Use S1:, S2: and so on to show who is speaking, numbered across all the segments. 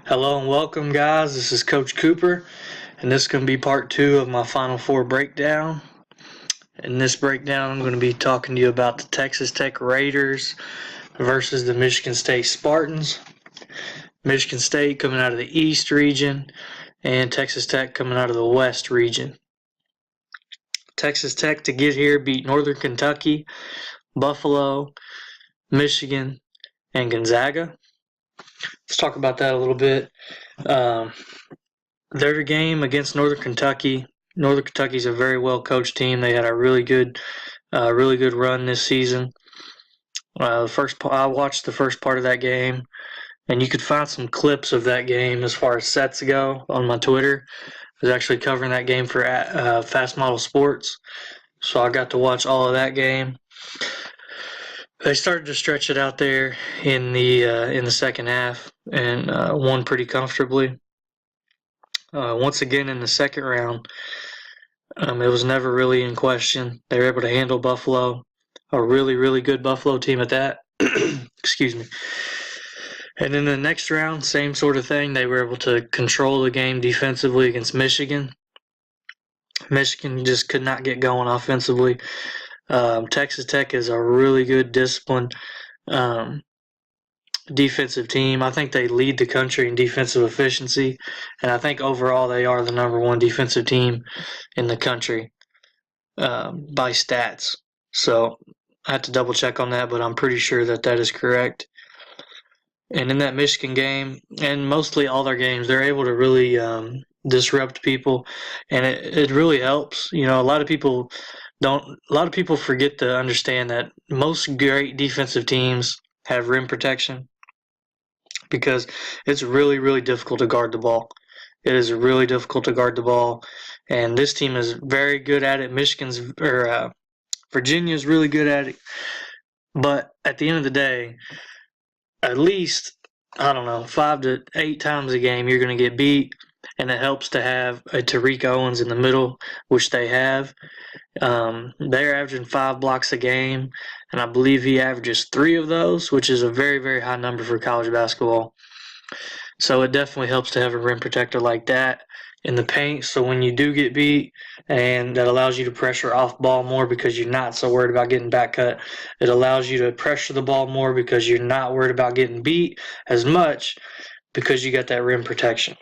S1: Hello and welcome, guys. This is Coach Cooper, and this is going to be part two of my Final Four breakdown. In this breakdown, I'm going to be talking to you about the Texas Tech Raiders versus the Michigan State Spartans. Michigan State coming out of the East region, and Texas Tech coming out of the West region. Texas Tech to get here beat Northern Kentucky, Buffalo, Michigan, and Gonzaga. Let's talk about that a little bit. Their game against Northern Kentucky. Northern Kentucky's a very well coached team. They had a really good run this season. I watched the first part of that game, and you could find some clips of that game as far as sets go on my Twitter. I was actually covering that game for Fast Model Sports, so I got to watch all of that game. They started to stretch it out there in the second half and won pretty comfortably. Once again in the second round, it was never really in question. They were able to handle Buffalo, a really, really good Buffalo team at that. Excuse me. And in the next round, same sort of thing. They were able to control the game defensively against Michigan. Michigan just could not get going offensively. Texas Tech is a really good, disciplined defensive team. I think they lead the country in defensive efficiency, and I think overall they are the number one defensive team in the country by stats. So I have to double check on that, but I'm pretty sure that is correct. And in that Michigan game, and mostly all their games, they're able to really disrupt people, and it really helps. You know, a lot of people forget to understand that most great defensive teams have rim protection, because it's really, really difficult to guard the ball. It is really difficult to guard the ball, and this team is very good at it. Virginia is really good at it, but at the end of the day, at least, I don't know, 5 to 8 times a game you're going to get beat, and it helps to have a Tariq Owens in the middle, which they have. They're averaging 5 blocks a game, and I believe he averages 3 of those, which is a very, very high number for college basketball. So it definitely helps to have a rim protector like that in the paint, so when you do get beat, and that allows you to pressure off ball more because you're not so worried about getting back cut. It allows you to pressure the ball more because you're not worried about getting beat as much because you got that rim protection.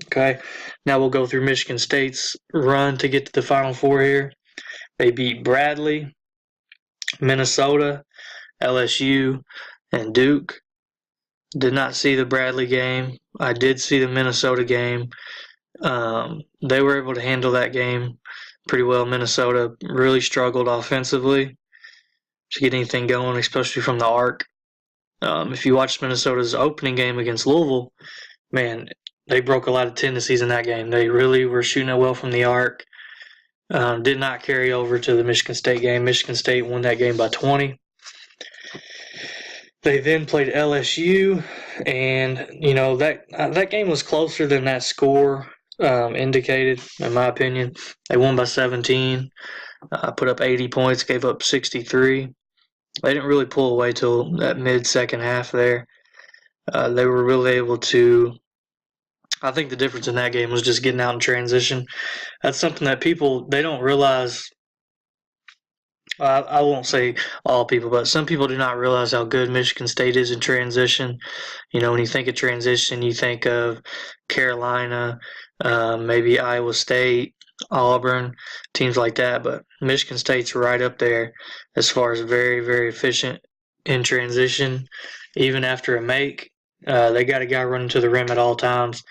S1: Okay, now we'll go through Michigan State's run to get to the Final Four here. They beat Bradley, Minnesota, LSU, and Duke. Did not see the Bradley game. I did see the Minnesota game. They were able to handle that game pretty well. Minnesota really struggled offensively to get anything going, especially from the arc. If you watched Minnesota's opening game against Louisville, man, they broke a lot of tendencies in that game. They really were shooting it well from the arc. Did not carry over to the Michigan State game. Michigan State won that game by 20. They then played LSU, and you know that game was closer than that score indicated, in my opinion. They won by 17, put up 80 points, gave up 63. They didn't really pull away till that mid-second half there. They were really able to. I think the difference in that game was just getting out in transition. That's something that people they don't realize. I won't say all people, but some people do not realize how good Michigan State is in transition. You know, when you think of transition, you think of Carolina, maybe Iowa State, Auburn, teams like that. But Michigan State's right up there as far as very, very efficient in transition. Even after a make, they got a guy running to the rim at all times.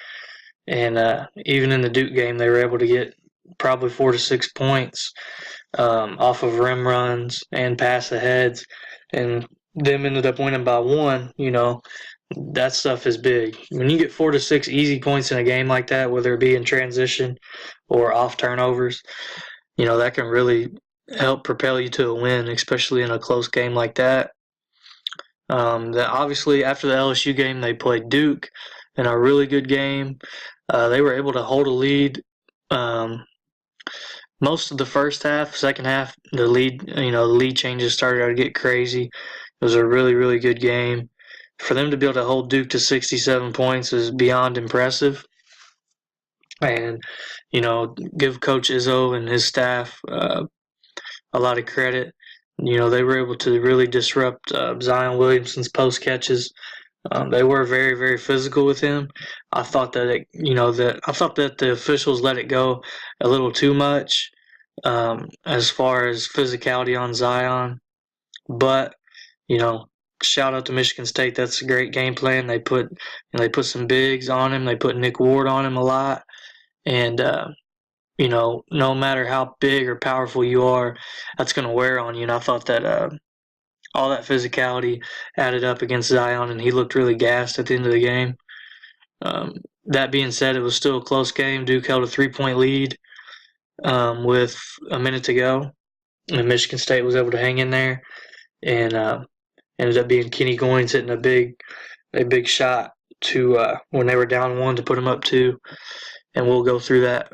S1: And even in the Duke game, they were able to get probably 4 to 6 points off of rim runs and pass aheads, and them ended up winning by 1. You know, that stuff is big. When you get 4 to 6 easy points in a game like that, whether it be in transition or off turnovers, you know, that can really help propel you to a win, especially in a close game like that. Obviously, after the LSU game, they played Duke in a really good game. They were able to hold a lead most of the first half. Second half, the lead changes started to get crazy. It was a really, really good game. for them to be able to hold Duke to 67 points is beyond impressive. And, give Coach Izzo and his staff a lot of credit. They were able to really disrupt Zion Williamson's post catches. They were very, very physical with him. I thought that the officials let it go a little too much as far as physicality on Zion. But shout out to Michigan State. That's a great game plan. They put some bigs on him. They put Nick Ward on him a lot, and no matter how big or powerful you are, that's going to wear on you. And I thought that all that physicality added up against Zion, and he looked really gassed at the end of the game. That being said, it was still a close game. Duke held a 3-point lead with a minute to go, and Michigan State was able to hang in there, and ended up being Kenny Goins hitting a big shot to when they were down 1 to put them up 2. And we'll go through that.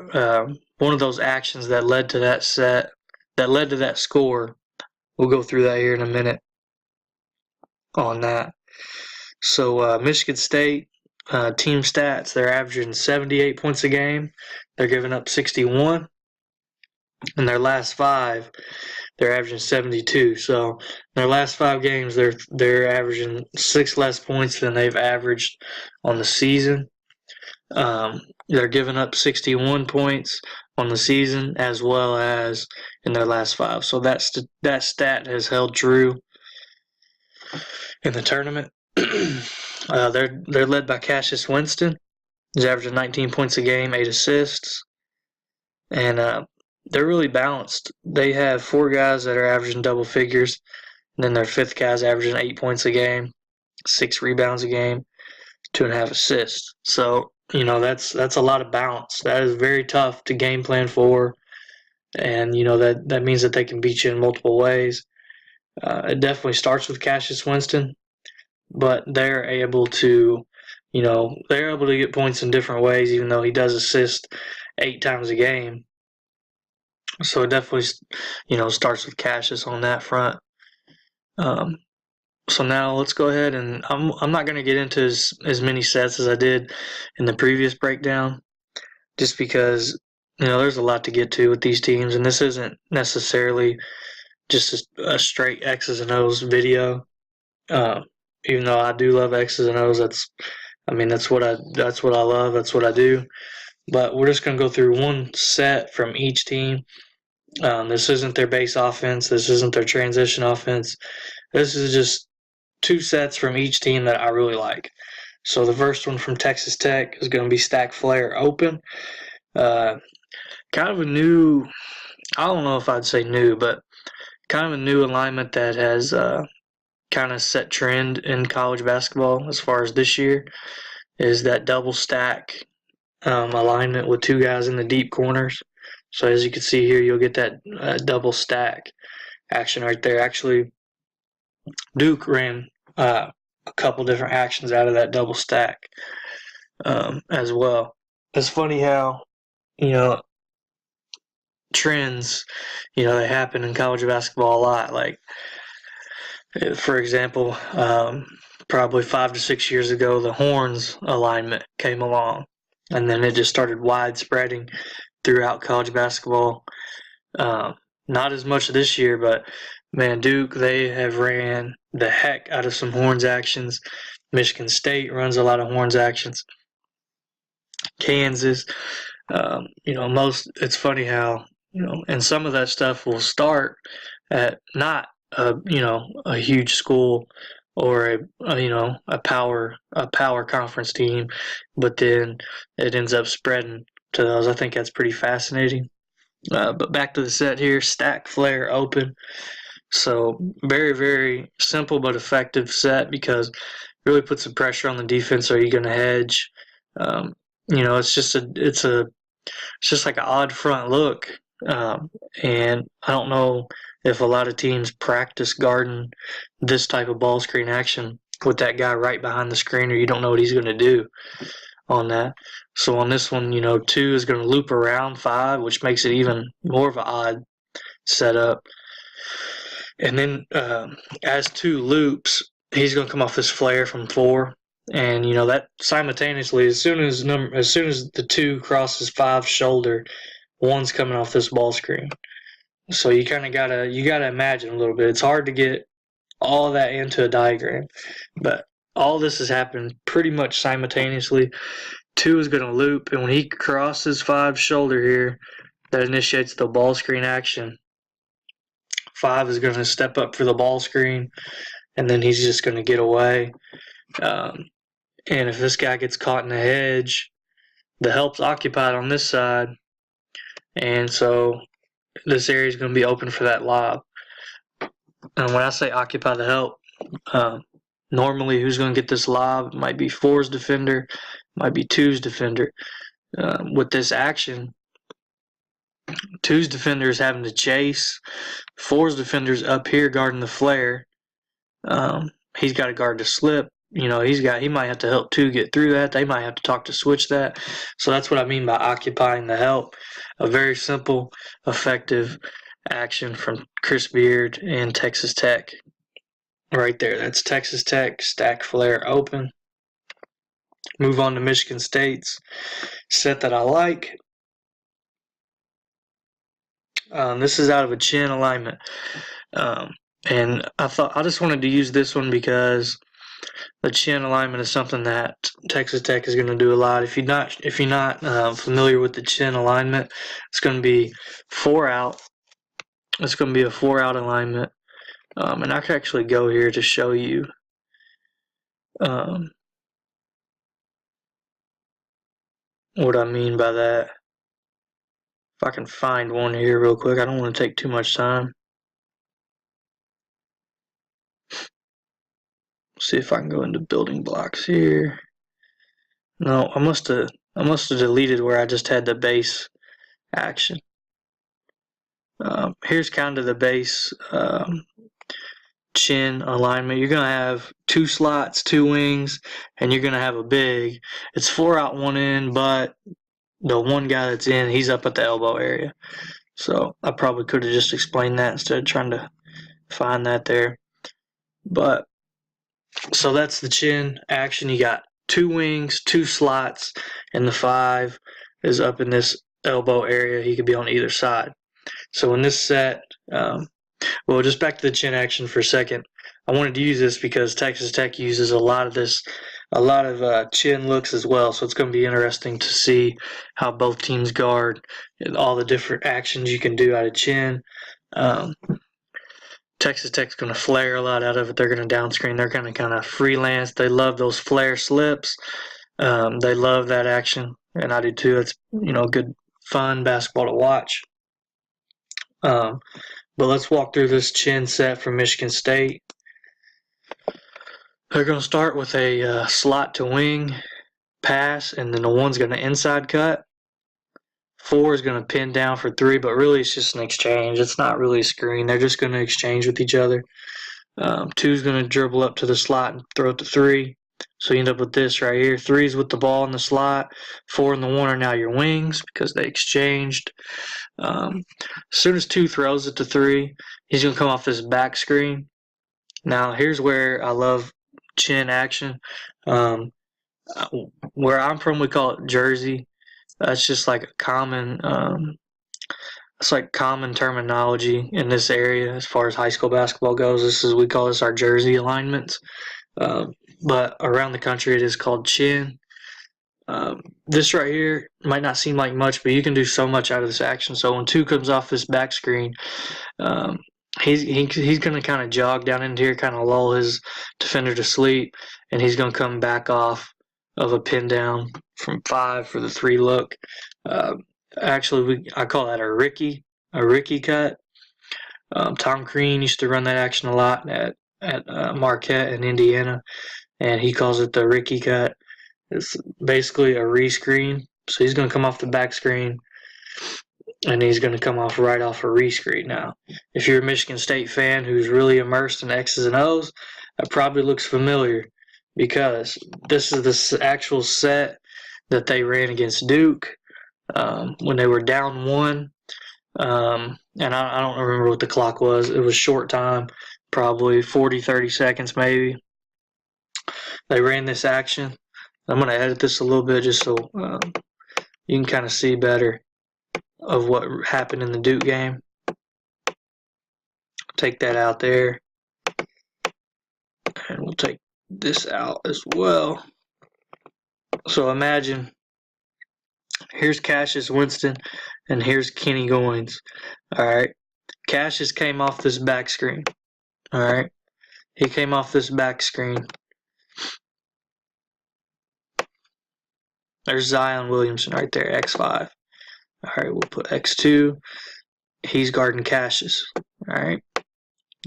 S1: One of those actions that led to that score. We'll go through that here in a minute on that. So Michigan State team stats, they're averaging 78 points a game. They're giving up 61. In their last 5, they're averaging 72. So in their last 5 games, they're averaging 6 less points than they've averaged on the season. They're giving up 61 points on the season as well as in their last 5. So that stat has held true in the tournament. They're led by Cassius Winston. He's averaging 19 points a game, 8 assists. And they're really balanced. They have 4 guys that are averaging double figures. And then their 5th guy's averaging 8 points a game, 6 rebounds a game, 2.5 assists. So that's a lot of balance. That is very tough to game plan for, and that means that they can beat you in multiple ways. It definitely starts with Cassius Winston, but they're able to get points in different ways, even though he does assist 8 times a game. So it definitely starts with Cassius on that front. So now let's go ahead, and I'm not going to get into as many sets as I did in the previous breakdown, just because there's a lot to get to with these teams, and this isn't necessarily just a straight X's and O's video. Even though I do love X's and O's, that's what I love. That's what I do. But we're just going to go through one set from each team. This isn't their base offense. This isn't their transition offense. This is just 2 sets from each team that I really like. So the first one from Texas Tech is going to be Stack Flare Open. Kind of a new, I don't know if I'd say new, but kind of a new alignment that has kind of set trend in college basketball as far as this year, is that double stack alignment with 2 guys in the deep corners. So as you can see here, you'll get that double stack action right there. Actually, Duke ran a couple different actions out of that double stack as well. It's funny how, trends, they happen in college basketball a lot. Like, for example, probably 5 to 6 years ago, the horns alignment came along, and then it just started widespreading throughout college basketball. Not as much this year, but man, Duke, they have ran the heck out of some horns actions. Michigan State runs a lot of horns actions. Kansas, it's funny how, and some of that stuff will start at not a huge school or a power conference team, but then it ends up spreading to those. I think that's pretty fascinating. But back to the set here, Stack Flare Open. So very, very simple but effective set, because it really puts some pressure on the defense. Are you going to hedge? It's just like an odd front look, and I don't know if a lot of teams practice guarding this type of ball screen action with that guy right behind the screen, or you don't know what he's going to do on that. So on this one, 2 is going to loop around 5, which makes it even more of an odd setup. And then as 2 loops, he's going to come off this flare from 4. And that simultaneously, as soon as the 2 crosses 5's shoulder, 1's coming off this ball screen. So you kind of gotta imagine a little bit. It's hard to get all of that into a diagram, but all this has happened pretty much simultaneously. 2 is going to loop, and when he crosses 5's shoulder here, that initiates the ball screen action. 5 is going to step up for the ball screen, and then he's just going to get away. And if this guy gets caught in a hedge, the help's occupied on this side, and so this area is going to be open for that lob. And when I say occupy the help, normally who's going to get this lob? It might be 4's defender, might be 2's defender. With this action, 2's defender is having to chase. 4's defender is up here guarding the flare. He's got to guard the slip. He might have to help 2 get through that. They might have to talk to switch that. So that's what I mean by occupying the help. A very simple, effective action from Chris Beard and Texas Tech. Right there. That's Texas Tech, stack flare open. Move on to Michigan State's set that I like. This is out of a chin alignment. And I just wanted to use this one because the chin alignment is something that Texas Tech is going to do a lot. If you're not familiar with the chin alignment, it's going to be 4 out. It's going to be a 4 out alignment. And I can actually go here to show you. What I mean by that. If I can find one here real quick, I don't want to take too much time. See if I can go into building blocks here. No, I must have deleted where I just had the base action. Here's kind of the base chin alignment. You're gonna have 2 slots, 2 wings, and you're gonna have a big. It's 4 out, 1 in, but the one guy that's in, he's up at the elbow area. So I probably could have just explained that instead of trying to find that there. But so that's the chin action. You got 2 wings, 2 slots, and the 5 is up in this elbow area. He could be on either side. So in this set, just back to the chin action for a second. I wanted to use this because Texas Tech uses a lot of chin looks as well. So it's going to be interesting to see how both teams guard and all the different actions you can do out of chin. Texas Tech's going to flare a lot out of it. They're going to downscreen. They're going to kind of freelance. They love those flare slips. They love that action, and I do too. It's good, fun basketball to watch. But let's walk through this chin set from Michigan State. They're going to start with a slot to wing pass, and then the 1's going to inside cut. 4 is going to pin down for 3, but really it's just an exchange. It's not really a screen. They're just going to exchange with each other. 2 is going to dribble up to the slot and throw it to 3. So you end up with this right here. 3 is with the ball in the slot. 4 and the 1 are now your wings because they exchanged. As soon as 2 throws it to 3, he's going to come off this back screen. Now here's where I love chin action. Where I'm from, we call it jersey. That's just like a common it's like common terminology in this area as far as high school basketball goes. We call this our jersey alignments. But around the country it is called chin. This right here might not seem like much, but you can do so much out of this action. So when 2 comes off this back screen, he's going to kind of jog down into here, kind of lull his defender to sleep, and he's going to come back off of a pin down from 5 for the 3 look. Actually, I call that a Ricky cut. Tom Crean used to run that action a lot at Marquette in Indiana, and he calls it the Ricky cut. It's basically a rescreen. So he's going to come off the back screen, and he's going to come off right off a rescreen. Now, if you're a Michigan State fan who's really immersed in X's and O's, that probably looks familiar because this is the actual set that they ran against Duke when they were down 1. And I don't remember what the clock was. It was short time, probably 40, 30 seconds maybe. They ran this action. I'm going to edit this a little bit just so you can kind of see better of what happened in the Duke game. Take that out there. And we'll take this out as well. So imagine here's Cassius Winston and here's Kenny Goins. All right. Cassius came off this back screen. All right. He came off this back screen. There's Zion Williamson right there, X5. All right, we'll put X2. He's guarding Cassius. All right.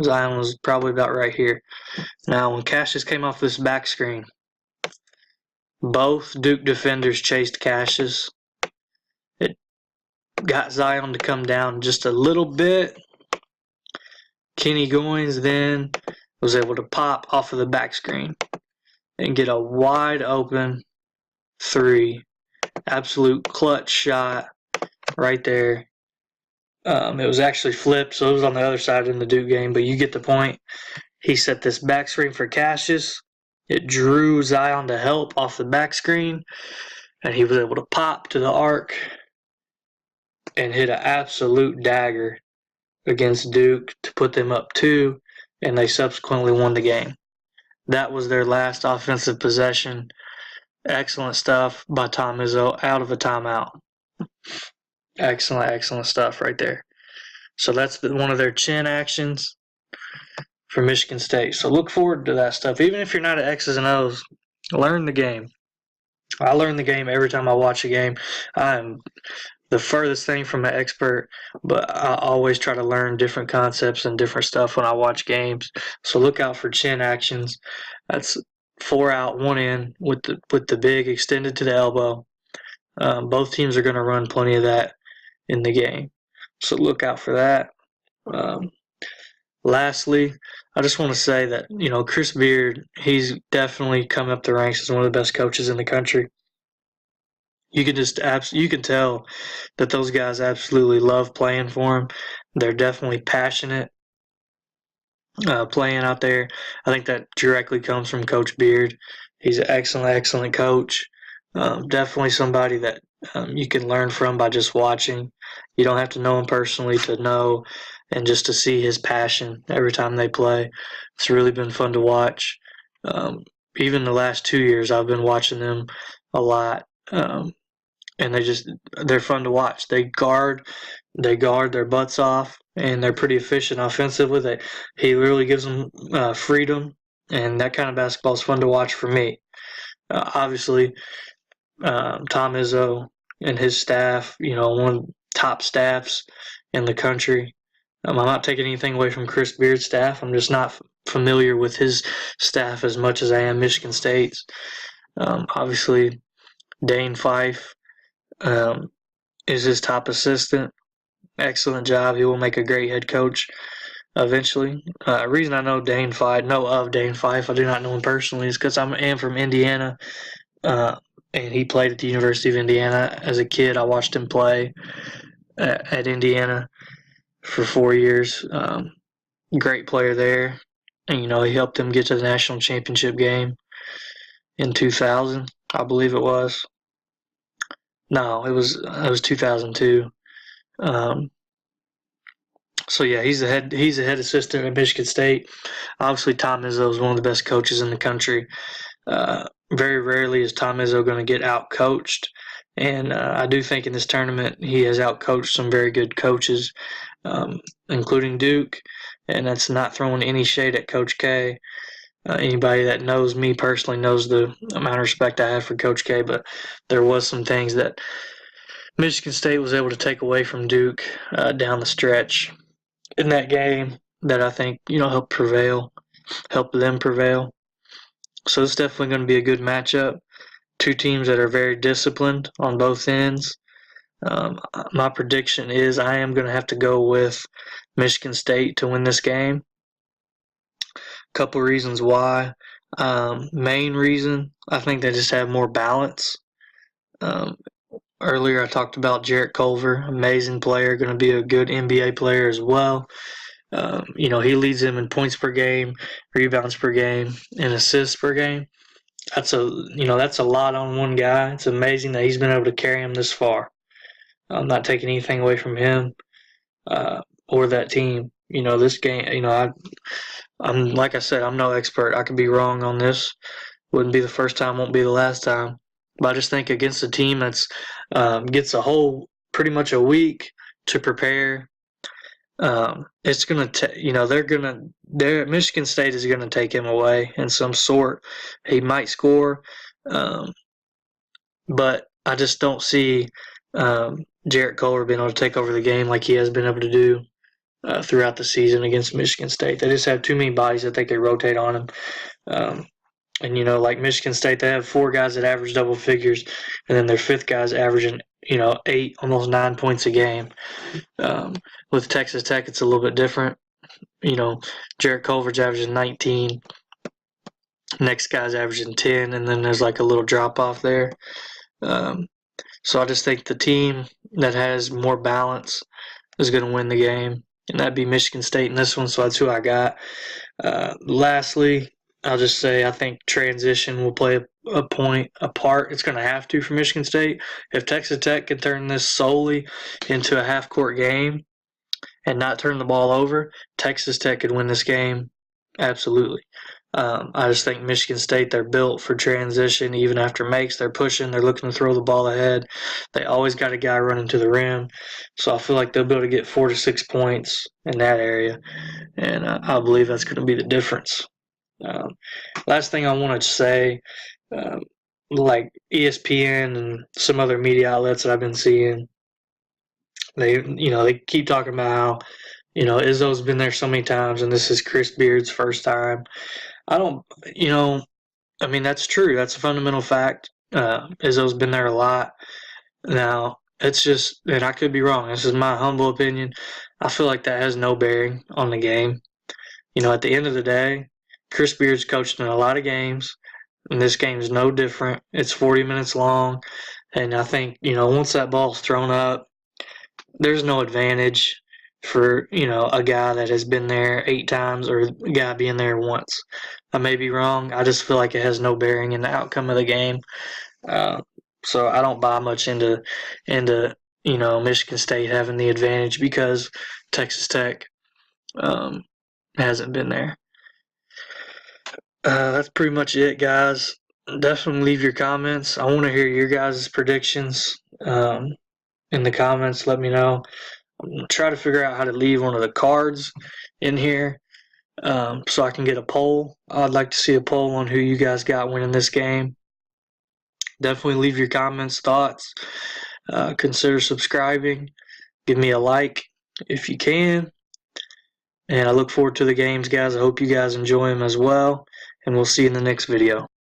S1: Zion was probably about right here. Now, when Cassius came off this back screen, both Duke defenders chased Cassius. It got Zion to come down just a little bit. Kenny Goins then was able to pop off of the back screen and get a wide open 3. Absolute clutch shot right there. It was actually flipped, so it was on the other side in the Duke game, but you get the point. He set this back screen for Cassius. It drew Zion to help off the back screen, and he was able to pop to the arc and hit an absolute dagger against Duke to put them up 2, and they subsequently won the game. That was their last offensive possession. Excellent stuff by Tom Izzo out of a timeout. Excellent stuff right there. So that's one of their chin actions for Michigan State. So look forward to that stuff. Even if you're not at X's and O's, learn the game. I learn the game every time I watch a game. I'm the furthest thing from an expert, but I always try to learn different concepts and different stuff when I watch games. So look out for chin actions. That's 4 out, 1 in with the big extended to the elbow. Both teams are going to run plenty of that in the game. So look out for that. Lastly, I just want to say that, Chris Beard, he's definitely come up the ranks as one of the best coaches in the country. You can tell that those guys absolutely love playing for him. They're definitely passionate playing out there. I think that directly comes from Coach Beard. He's an excellent coach. Definitely somebody that you can learn from by just watching. You don't have to know him personally to know and just to see his passion every time they play. It's really been fun to watch. Even the last 2 years, I've been watching them a lot. And they're fun to watch. They guard their butts off, and they're pretty efficient offensively. He really gives them freedom, and that kind of basketball is fun to watch for me. Obviously, Tom Izzo and his staff, one of the top staffs in the country. I'm not taking anything away from Chris Beard's staff. I'm just not familiar with his staff as much as I am Michigan State's. Obviously, Dane Fife is his top assistant. Excellent job. He will make a great head coach eventually. The reason I know of Dane Fife, I do not know him personally, is because I am from Indiana, and he played at the University of Indiana as a kid. I watched him play at Indiana for 4 years. Great player there. And, he helped them get to the national championship game in 2000, I believe it was. No, it was 2002. So yeah, he's the head assistant at Michigan State. Obviously, Tom Izzo is one of the best coaches in the country. Very rarely is Tom Izzo going to get out-coached, and I do think in this tournament he has out-coached some very good coaches, including Duke, and that's not throwing any shade at Coach K. Anybody that knows me personally knows the amount of respect I have for Coach K, but there was some things that Michigan State was able to take away from Duke down the stretch in that game that I think, helped them prevail. So it's definitely going to be a good matchup. Two teams that are very disciplined on both ends. My prediction is I am going to have to go with Michigan State to win this game. Couple reasons why. Main reason, I think they just have more balance. Earlier I talked about Jarrett Culver, amazing player, going to be a good NBA player as well. He leads them in points per game, rebounds per game, and assists per game. That's a lot on one guy. It's amazing that he's been able to carry him this far. I'm not taking anything away from him or that team. This game. I'm like I said, I'm no expert. I could be wrong on this. Wouldn't be the first time, won't be the last time. But I just think against a team that's gets pretty much a week to prepare. It's gonna, Michigan State is gonna take him away in some sort. He might score, but I just don't see Jarrett Culver being able to take over the game like he has been able to do throughout the season against Michigan State. They just have too many bodies that they could rotate on him. Like Michigan State, they have 4 guys that average double figures, and then their 5th guy's averaging, 8, almost 9 points a game. With Texas Tech, it's a little bit different. Jarrett Culver's averaging 19. Next guy's averaging 10, and then there's like a little drop off there. So I just think the team that has more balance is going to win the game, and that'd be Michigan State in this one, so that's who I got. Lastly, I'll just say I think transition will play a part. It's going to have to for Michigan State. If Texas Tech can turn this solely into a half-court game and not turn the ball over, Texas Tech could win this game absolutely. I just think Michigan State, they're built for transition. Even after makes, they're pushing. They're looking to throw the ball ahead. They always got a guy running to the rim. So I feel like they'll be able to get 4 to 6 points in that area. And I believe that's going to be the difference. Last thing I want to say, like ESPN and some other media outlets that I've been seeing, they keep talking about how, Izzo's been there so many times and this is Chris Beard's first time. That's true. That's a fundamental fact. Izzo's been there a lot. Now, it's just, and I could be wrong, this is my humble opinion, I feel like that has no bearing on the game. At the end of the day, Chris Beard's coached in a lot of games, and this game is no different. It's 40 minutes long, and I think, once that ball's thrown up, there's no advantage for, a guy that has been there 8 times or a guy being there once. I may be wrong. I just feel like it has no bearing in the outcome of the game. So I don't buy much into Michigan State having the advantage because Texas Tech hasn't been there. That's pretty much it, guys. Definitely leave your comments. I want to hear your guys' predictions in the comments. Let me know. I'm going to try to figure out how to leave one of the cards in here so I can get a poll. I'd like to see a poll on who you guys got winning this game. Definitely leave your comments, thoughts. Consider subscribing. Give me a like if you can. And I look forward to the games, guys. I hope you guys enjoy them as well. And we'll see you in the next video.